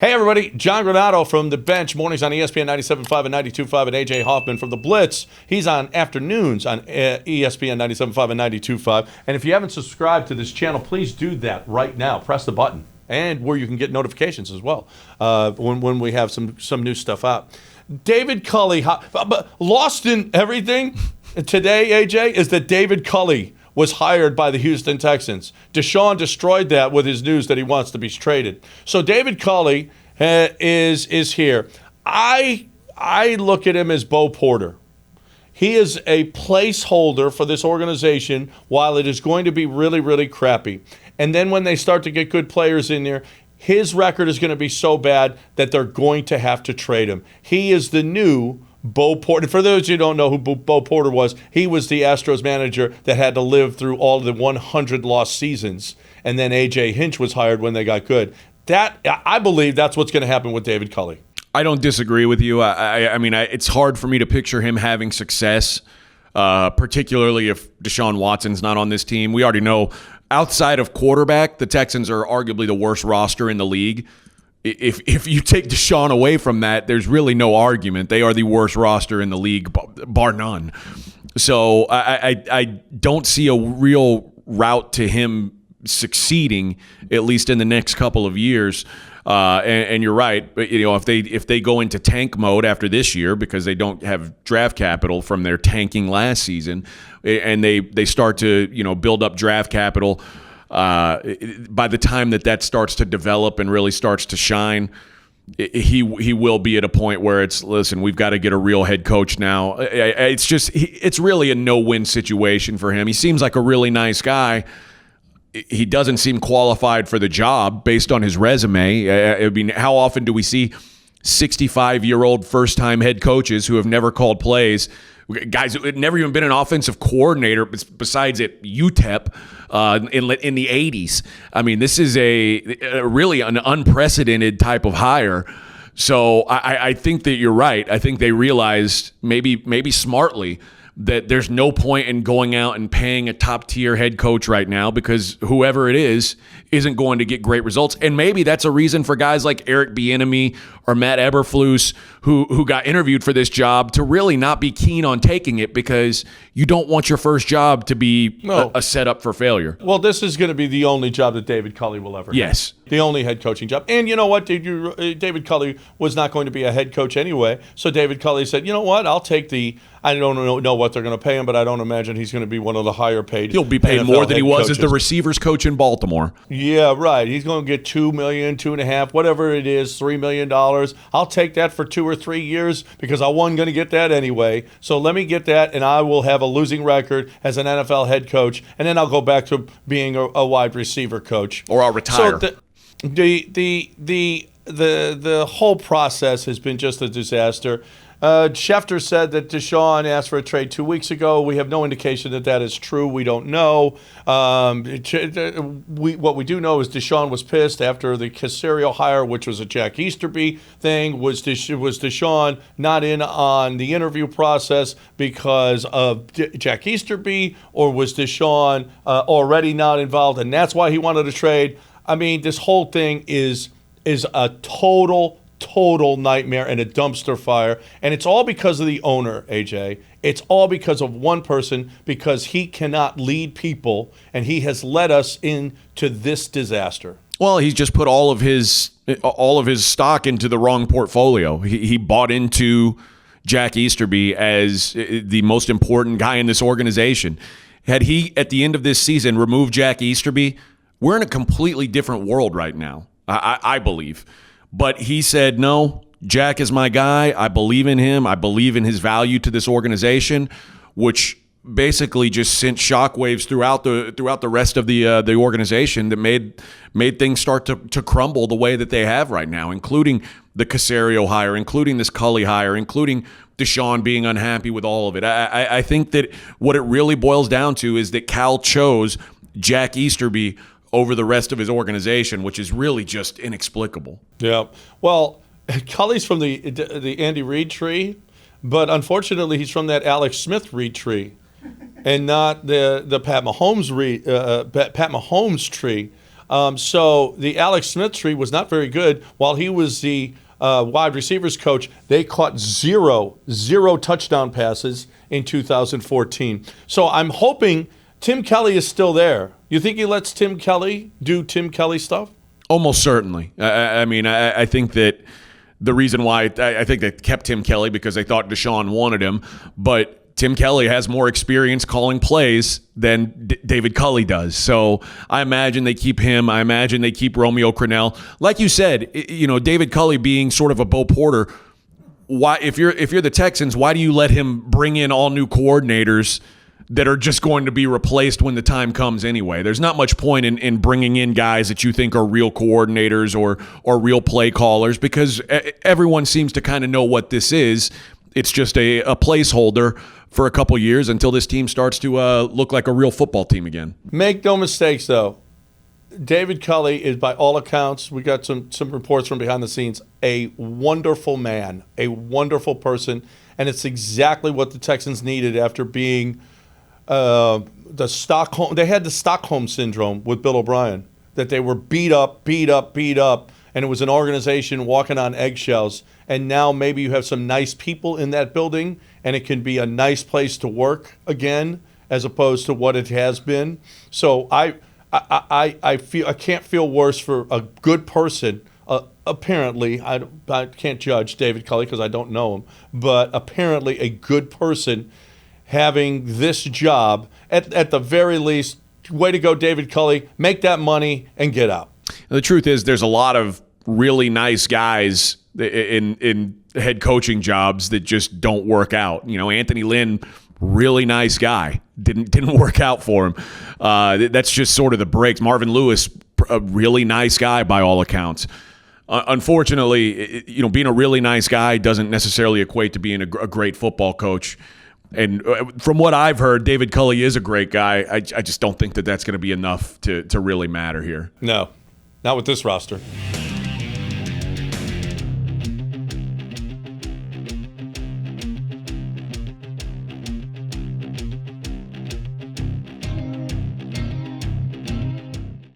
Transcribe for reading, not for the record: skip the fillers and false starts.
Hey everybody, John Granato from The Bench, mornings on ESPN 97.5 and 92.5, and AJ Hoffman from The Blitz. He's on afternoons on ESPN 97.5 and 92.5. And if you haven't subscribed to this channel, please do that right now. Press the button, and where you can get notifications as well when we have some new stuff out. David Culley, but lost in everything today, AJ, is that David Culley was hired by the Houston Texans. Deshaun destroyed that with his news that he wants to be traded. So David Culley is here. I look at him as Bo Porter. He is a placeholder for this organization while it is going to be really, really crappy. And then when they start to get good players in there, his record is going to be so bad that they're going to have to trade him. He is the new Bo Porter. For those of you who don't know who Bo Porter was, he was the Astros manager that had to live through all the 100 lost seasons. And then A.J. Hinch was hired when they got good. I believe that's what's going to happen with David Culley. I don't disagree with you. I mean, it's hard for me to picture him having success, particularly if Deshaun Watson's not on this team. We already know outside of quarterback, the Texans are arguably the worst roster in the league. If you take Deshaun away from that, there's really no argument. They are the worst roster in the league, bar none. So I don't see a real route to him succeeding, at least in the next couple of years. And you're right. You know, if they go into tank mode after this year because they don't have draft capital from their tanking last season, and they start to build up draft capital. By the time that starts to develop and really starts to shine, he will be at a point where listen, we've got to get a real head coach now. It's really a no-win situation for him. He seems like a really nice guy. He doesn't seem qualified for the job based on his resume. I mean, how often do we see 65-year-old first-time head coaches who have never called plays, guys who had never even been an offensive coordinator besides at UTEP in the 80s. I mean, this is a really an unprecedented type of hire. So I think that you're right. I think they realized maybe smartly that there's no point in going out and paying a top-tier head coach right now because whoever it is isn't going to get great results. And maybe that's a reason for guys like Eric Bieniemy or Matt Eberflus who got interviewed for this job to really not be keen on taking it because you don't want your first job to be a setup for failure. Well, this is going to be the only job that David Culley will ever have. Yes. The only head coaching job. And you know what? David Culley was not going to be a head coach anyway. So David Culley said, you know what? I'll take I don't know what they're going to pay him, but I don't imagine he's going to be one of the higher paid. He'll be paid NFL more than he was coaches. as the receivers coach in Baltimore. Yeah, right. He's going to get $2 million, $2.5 million, whatever it is, $3 million. I'll take that for 2 or 3 years because I wasn't going to get that anyway. So let me get that, and I will have a losing record as an NFL head coach, and then I'll go back to being a wide receiver coach, or I'll retire. So the whole process has been just a disaster. Schefter said that Deshaun asked for a trade 2 weeks ago. We have no indication that is true. We don't know. What we do know is Deshaun was pissed after the Caserio hire, which was a Jack Easterby thing. Was Deshaun not in on the interview process because of Jack Easterby, or was Deshaun already not involved, and that's why he wanted to trade? I mean, this whole thing is a total nightmare and a dumpster fire. And it's all because of the owner, AJ. It's all because of one person, because he cannot lead people, and he has led us into this disaster. Well, he's just put all of his stock into the wrong portfolio. He bought into Jack Easterby as the most important guy in this organization. Had he, at the end of this season, removed Jack Easterby, we're in a completely different world right now, I believe. But he said, no, Jack is my guy. I believe in him. I believe in his value to this organization, which basically just sent shockwaves throughout the rest of the organization that made things start to crumble the way that they have right now, including the Caserio hire, including this Culley hire, including Deshaun being unhappy with all of it. I think that what it really boils down to is that Cal chose Jack Easterby over the rest of his organization, which is really just inexplicable. Yeah. Well, Culley's from the Andy Reid tree, but unfortunately he's from that Alex Smith Reid tree, and not the Pat Mahomes Pat Mahomes tree. So the Alex Smith tree was not very good. While he was the wide receivers coach, they caught zero touchdown passes in 2014. So I'm hoping Tim Kelly is still there. You think he lets Tim Kelly do Tim Kelly stuff? Almost certainly. I think that the reason why I think they kept Tim Kelly because they thought Deshaun wanted him, but Tim Kelly has more experience calling plays than David Culley does. So I imagine they keep him. I imagine they keep Romeo Crennel. Like you said, David Culley being sort of a Bo Porter. Why, if you're the Texans, why do you let him bring in all new coordinators that are just going to be replaced when the time comes anyway? There's not much point in bringing in guys that you think are real coordinators or real play callers because everyone seems to kind of know what this is. It's just a placeholder for a couple years until this team starts to look like a real football team again. Make no mistakes, though. David Culley is, by all accounts, we got some reports from behind the scenes, a wonderful man, a wonderful person, and it's exactly what the Texans needed after being the Stockholm. They had the Stockholm syndrome with Bill O'Brien, that they were beat up, and it was an organization walking on eggshells. And now maybe you have some nice people in that building, and it can be a nice place to work again, as opposed to what it has been. So I can't feel worse for a good person. Apparently, I can't judge David Culley because I don't know him, but apparently a good person having this job at the very least. Way to go, David Culley! Make that money and get out. The truth is, there's a lot of really nice guys in head coaching jobs that just don't work out. Anthony Lynn, really nice guy, didn't work out for him. That's just sort of the breaks. Marvin Lewis, a really nice guy by all accounts. Unfortunately, being a really nice guy doesn't necessarily equate to being a great football coach. And from what I've heard, David Culley is a great guy. I just don't think that that's going to be enough to really matter here. No, not with this roster.